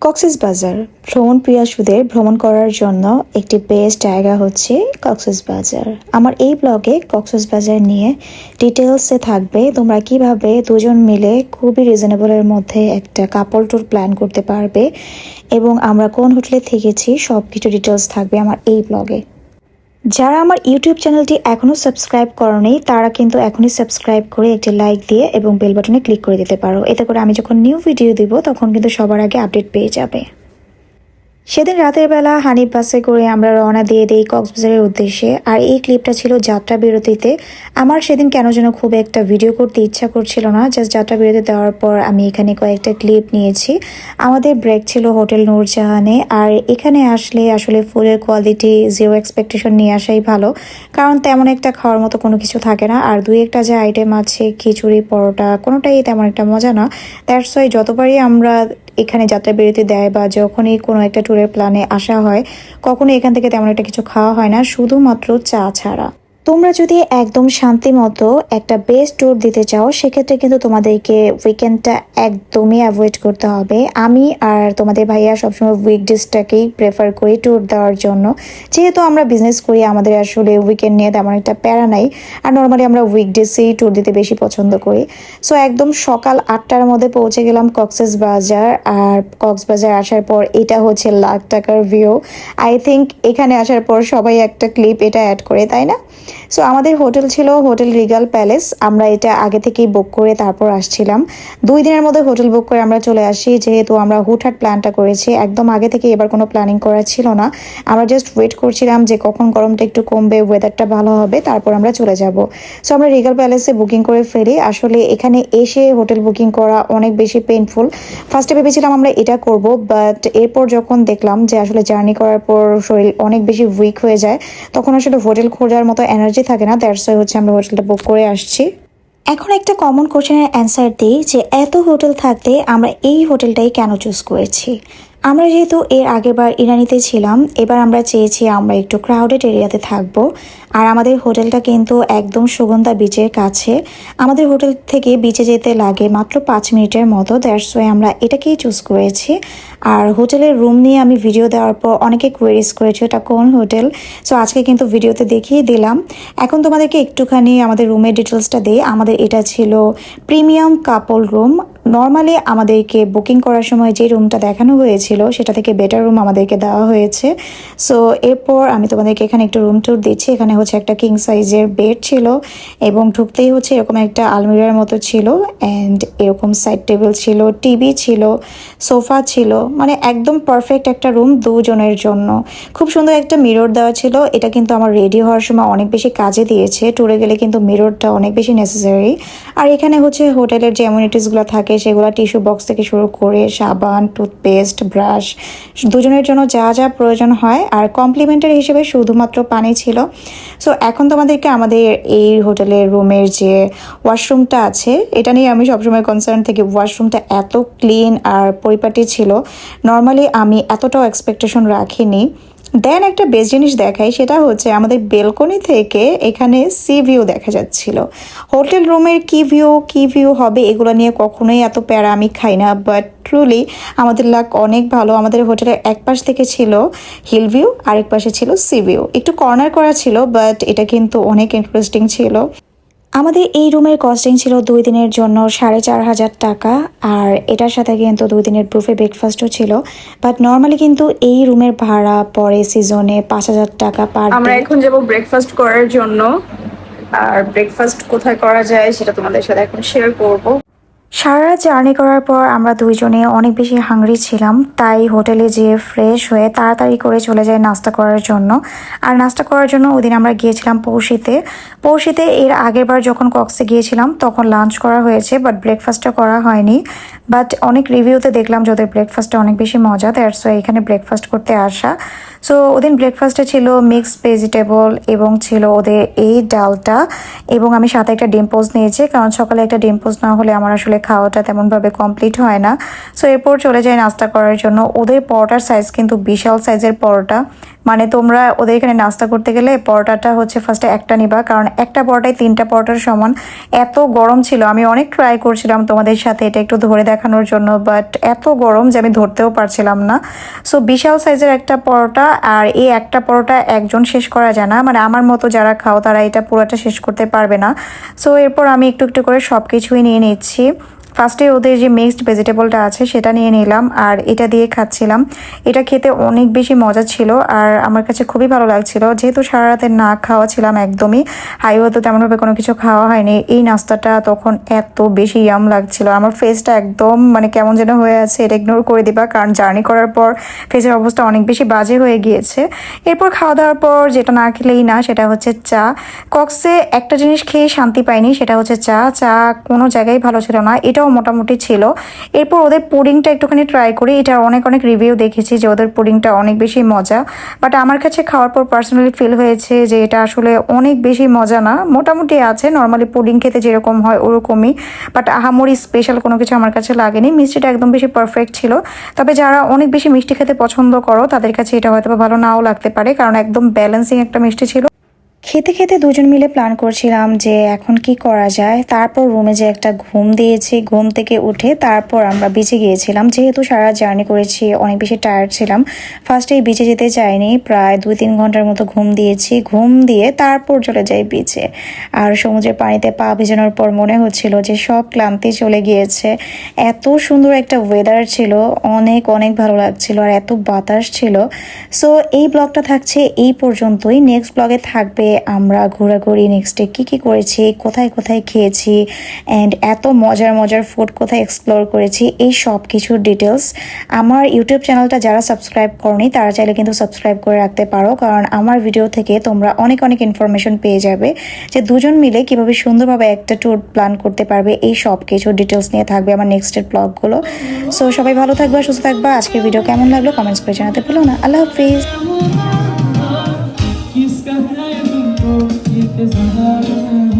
কক্সবাজার ভ্রমণ পিয়াসুদের ভ্রমণ করার জন্য একটি বেস্ট জায়গা হচ্ছে কক্সবাজার। আমার এই ব্লগে কক্সবাজার নিয়ে ডিটেলসে থাকবে তোমরা কিভাবে দুজন মিলে খুবই রিজনেবলের মধ্যে একটা কাপল ট্যুর প্ল্যান করতে পারবে এবং আমরা কোন হোটেলে থেকেছি সব কিছু ডিটেলস থাকবে আমার এই ব্লগে। যারা আমার ইউটিউব চ্যানেলটি এখনও সাবস্ক্রাইব করনি তারা কিন্তু এখনই সাবস্ক্রাইব করে একটি লাইক দিয়ে এবং বেল বাটনে ক্লিক করে দিতে পারো। এতে করে আমি যখন নিউ ভিডিও দিব তখন কিন্তু সবার আগে আপডেট পেয়ে যাবে। সেদিন রাতের বেলা হানিফ বাসে করে আমরা রওনা দিয়ে দিই কক্সবাজারের উদ্দেশ্যে। আর এই ক্লিপটা ছিল যাত্রা বিরতিতে। আমার সেদিন কেন যেন খুব একটা ভিডিও করতে ইচ্ছা করছিল না, জাস্ট যাত্রা বিরতি দেওয়ার পর আমি এখানে কয়েকটা ক্লিপ নিয়েছি। আমাদের ব্রেক ছিল হোটেল নূরজাহানে। আর এখানে আসলে আসলে ফুডের কোয়ালিটি জিরো এক্সপেকটেশন নিয়ে আসাই ভালো, কারণ তেমন একটা খাওয়ার মতো কোনো কিছু থাকে না। আর দুই একটা যে আইটেম আছে খিচুড়ি পরোটা কোনোটাই তেমন একটা মজা না। দ্যাটস ওয়াই যতবারই আমরা এখানে যাত্রা বিরতি দেয় বা যখনই কোনো একটা ট্যুরের প্ল্যানে আসা হয় কখনো এখান থেকে তেমন একটা কিছু খাওয়া হয় না, শুধুমাত্র চা ছাড়া। তোমরা যদি একদম শান্তি মতো একটা বেস্ট ট্যুর দিতে চাও সেক্ষেত্রে কিন্তু তোমাদেরকে উইকেন্ডটা একদমই অ্যাভয়েড করতে হবে। আমি আর তোমাদের ভাইয়া সবসময় উইকডেজটাকেই প্রেফার করি ট্যুর দেওয়ার জন্য, যেহেতু আমরা বিজনেস করি আমাদের আসলে উইকেন্ড নিয়ে তেমন একটা প্যারা নাই। আর নর্মালি আমরা উইকডেজেই ট্যুর দিতে বেশি পছন্দ করি। সো একদম সকাল 8টার মধ্যে পৌঁছে গেলাম কক্সবাজার। আর কক্সবাজার আসার পর এটা হচ্ছে লাখ টাকার ভিউ। আই থিঙ্ক এখানে আসার পর সবাই একটা ক্লিপ এটা অ্যাড করে, তাই না? সো আমাদের হোটেল ছিল হোটেল রিগাল প্যালেস। আমরা এটা আগে থেকেই বুক করে তারপর আসছিলাম। 2 দিনের মধ্যে হোটেল বুক করে আমরা চলে আসি, যেহেতু আমরা হুটহাট প্ল্যানটা করেছি। একদম আগে থেকে এবার কোনো প্ল্যানিং করা ছিল না। আমরা জাস্ট ওয়েট করছিলাম যে কখন গরমটা একটু কমবে, ওয়েদারটা ভালো হবে, তারপর আমরা চলে যাব। সো আমরা রিগাল প্যালেসে বুকিং করে ফেলি। আসলে এখানে এসে হোটেল বুকিং করা অনেক বেশি পেইনফুল। ফার্স্টে ভেবেছিলাম আমরা এটা করব, বাট এরপর যখন দেখলাম যে আসলে জার্নি করার পর শরীর অনেক বেশি উইক হয়ে যায়, তখন আসলে হোটেল খোঁজার মতো এনার্জি থাকে না। দ্যাটস ওয়াই হচ্ছে আমরা হোটেলটা বুক করে আসছি। এখন একটা কমন কোশ্চেনের অ্যান্সার দিই যে এত হোটেল থাকতে আমরা এই হোটেলটাই কেন চুজ করেছি। আমরা যেহেতু এর আগেরবার ইরানিতে ছিলাম, এবার আমরা চেয়েছি আমরা একটু ক্রাউডেড এরিয়াতে থাকব। আর আমাদের হোটেলটা কিন্তু একদম সুগন্ধা বিচের কাছে। আমাদের হোটেল থেকে বিচে যেতে লাগে মাত্র 5 মিনিটের মতো। দ্যাটস ওয়াই আমরা এটাকেই চুজ করেছি। আর হোটেলের রুম নিয়ে আমি ভিডিও দেওয়ার পর অনেকে কোয়েরিজ করেছে এটা কোন হোটেল। সো আজকে কিন্তু ভিডিওতে দেখিয়ে দিলাম। এখন তোমাদেরকে একটুখানি আমাদের রুমের ডিটেলসটা দিই। আমাদের এটা ছিল প্রিমিয়াম কাপল রুম। নর্মালি আমাদেরকে বুকিং করার সময় যে রুমটা দেখানো হয়েছিল সেটা থেকে বেটার রুম আমাদেরকে দেওয়া হয়েছে। সো এরপর আমি তোমাদেরকে এখানে একটু রুম ট্যুর দিচ্ছি। এখানে হচ্ছে একটা কিং সাইজের বেড ছিল এবং ঢুকতেই হচ্ছে এরকম একটা আলমিরার মতো ছিল অ্যান্ড এরকম সাইড টেবিল ছিল, টিভি ছিল, সোফা ছিল, মানে একদম পারফেক্ট একটা রুম দুজনের জন্য। খুব সুন্দর একটা মিরর দেওয়া ছিল। এটা কিন্তু আমার রেডি হওয়ার সময় অনেক বেশি কাজে দিয়েছে। ট্যুরে গেলে কিন্তু মিররটা অনেক বেশি নেসেসারি। আর এখানে হচ্ছে হোটেলের যে অ্যামিনিটিসগুলো থাকে সেগুলো টিস্যু বক্স থেকে শুরু করে সাবান, টুথপেস্ট, ব্রাশ, দুজনের জন্য যা যা প্রয়োজন হয়। আর কমপ্লিমেন্টারি হিসেবে শুধুমাত্র পানি ছিল। সো এখন তোমাদেরকে আমাদের এই হোটেলের রুমের যে ওয়াশরুমটা আছে এটা নিয়ে আমি সবসময় কনসার্ন থেকে ওয়াশরুমটা এত ক্লিন আর পরিপাটি ছিল। নর্মালি আমি এতটাও এক্সপেকটেশন রাখিনি। দেন একটা বেস্ট জিনিস দেখাই, সেটা হচ্ছে আমাদের বেলকনি থেকে এখানে সি ভিউ দেখা যাচ্ছিল। হোটেল রুমের কি ভিউ হবে এগুলো নিয়ে কখনোই এত প্যারা আমি খাই না, বাট ট্রুলি আমাদের লাক অনেক ভালো। আমাদের হোটেলের এক পাশ থেকে ছিল হিল ভিউ, আরেক পাশে ছিল সি ভিউ। একটু কর্নার করা ছিল, বাট এটা কিন্তু অনেক ইন্টারেস্টিং ছিল। আমাদের এই রুমের কস্টিং ছিল 2 দিনের জন্য 4,500 টাকা। আর এটার সাথে কিন্তু 2 দিনের বুফে ব্রেকফাস্টও ছিল। বাট নর্মালি কিন্তু এই রুমের ভাড়া পরে সিজনে 5,000 টাকা পার ডে। আমরা এখন যাব ব্রেকফাস্ট করার জন্য। আর ব্রেকফাস্ট কোথায় করা যায় সেটা তোমাদের সাথে এখন শেয়ার করব। সারা রাত জার্নি করার পর আমরা দুইজনে অনেক বেশি হাংরি ছিলাম, তাই হোটেলে যেয়ে ফ্রেশ হয়ে তাড়াতাড়ি করে চলে যাই নাস্তা করার জন্য। আর নাস্তা করার জন্য ওই দিন আমরা গিয়েছিলাম পৌষিতে। এর আগের বার যখন কক্সে গিয়েছিলাম তখন লাঞ্চ করা হয়েছে, বাট ব্রেকফাস্টটা করা হয়নি। বাট অনেক রিভিউতে দেখলাম যে ওদের ব্রেকফাস্টটা অনেক বেশি মজা, দ্যাটস ওয়াই এখানে ব্রেকফাস্ট করতে আসা। সো ওদিন ব্রেকফাস্টে ছিল মিক্সড ভেজিটেবল এবং ছিল ওদের এই ডালটা, এবং আমি সাথে একটা ডিম পোস্ট নিয়েছি, কারণ সকালে একটা ডিম পোস্ট না হলে আমার আসলে খাওয়াটা তেমনভাবে কমপ্লিট হয় না। সো এরপর চলে যাই নাস্তা করার জন্য। ওদের পরোটার সাইজ কিন্তু বিশাল সাইজের পরোটা। মানে তোমরা ওদের এখানে নাস্তা করতে গেলে পরোটাটা হচ্ছে ফার্স্টে একটা নিবা, কারণ একটা পরোটায় 3টা পরোটার সমান। এত গরম ছিল, আমি অনেক ট্রাই করছিলাম তোমাদের সাথে এটা একটু ধরে দেখানোর জন্য, বাট এত গরম যে আমি ধরতেও পারছিলাম না। সো বিশাল সাইজের একটা পরোটা, আর এই একটা পরোটা একজন শেষ করা যায় না, মানে আমার মতো যারা খাও তারা এটা পুরোটা শেষ করতে পারবে না। সো এরপর আমি একটু একটু করে সব কিছুই নিয়ে নিচ্ছি। ফার্স্টে ওদের যে মিক্সড ভেজিটেবলটা আছে সেটা নিয়ে নিলাম, আর এটা দিয়ে খাচ্ছিলাম। এটা খেতে অনেক বেশি মজা ছিল, আর আমার কাছে খুবই ভালো লাগছিল। যেহেতু সারা রাতে না খাওয়া ছিলাম একদমই, হাইওয়ে তো তেমনভাবে কোনো কিছু খাওয়া হয়নি, এই নাস্তাটা তখন এত বেশি ইয়াম লাগছিল। আমার ফেসটা একদম মানে কেমন যেন হয়ে আছে, এটা ইগনোর করে দিবা, কারণ জার্নি করার পর ফেসের অবস্থা অনেক বেশি বাজে হয়ে গিয়েছে। এরপর খাওয়া দাওয়ার পর যেটা না খেলেই না সেটা হচ্ছে চা। কক্সে একটা জিনিস খেয়ে শান্তি পাইনি, সেটা হচ্ছে চা। চা কোনো জায়গায় ভালো ছিল না, এটাও মোটামুটি ছিল। এরপর ওদের পুডিংটা একটুখানি ট্রাই করি। এটার অনেক অনেক রিভিউ দেখেছি যে ওদের পুডিংটা অনেক বেশি মজা, বাট আমার কাছে খাওয়ার পর পার্সোনালি ফিল হয়েছে যে এটা আসলে অনেক বেশি মজা না, মোটামুটি আছে, নর্মালি পুডিং খেতে যেরকম হয় ওরকমই, বাট আহামরি স্পেশাল কোনো কিছু আমার কাছে লাগেনি। মিষ্টিটা একদম বেশি পারফেক্ট ছিল, তবে যারা অনেক বেশি মিষ্টি খেতে পছন্দ করো তাদের কাছে এটা হয়তো ভালো নাও লাগতে পারে, কারণ একদম ব্যালেন্সিং একটা মিষ্টি ছিল। খেতে খেতে দুজন মিলে প্ল্যান করছিলাম যে এখন কি করা যায়। তারপর রুমে যে একটা ঘুম দিয়েছি, ঘুম থেকে উঠে তারপর আমরা বিচে গিয়েছিলাম। যেহেতু সারা জার্নি করেছি, অনেক বেশি টায়ার্ড ছিলাম, ফার্স্টে বিচে যেতে চাইনি, প্রায় 2-3 ঘন্টার মতো ঘুম দিয়েছি। ঘুম দিয়ে তারপর চলে যাই বিচে, আর সমুদ্রের পানিতে পা ভেজানোর পর মনে হচ্ছিল যে সব ক্লান্তি চলে গিয়েছে। এত সুন্দর একটা ওয়েদার ছিল, অনেক অনেক ভালো লাগছিল, আর এত বাতাস ছিল। সো এই ব্লগটা থাকছে এই পর্যন্তই। নেক্সট ব্লগে থাকবে আমরা ঘোরাঘুরি, নেক্সটে কি করেছি, কোথায় কোথায় খেয়েছি, অ্যান্ড এত মজার মজার ফুড কোথায় এক্সপ্লোর করেছি, এই সব কিছুর ডিটেলস। আমার ইউটিউব চ্যানেলটা যারা সাবস্ক্রাইব করনি তারা চাইলে কিন্তু সাবস্ক্রাইব করে রাখতে পারো, কারণ আমার ভিডিও থেকে তোমরা অনেক অনেক ইনফরমেশন পেয়ে যাবে যে দুজন মিলে কিভাবে সুন্দরভাবে একটা ট্যুর প্ল্যান করতে পারবে। এই সব কিছু ডিটেলস নিয়ে থাকবে আমার নেক্সটের ব্লগগুলো। সো সবাই ভালো থাকবা, সুস্থ থাকবা। আজকের ভিডিও কেমন লাগলো কমেন্টস করে জানাতে ভুলো না। আল্লাহ হাফিজ। किसका है तुमको ये ज़माना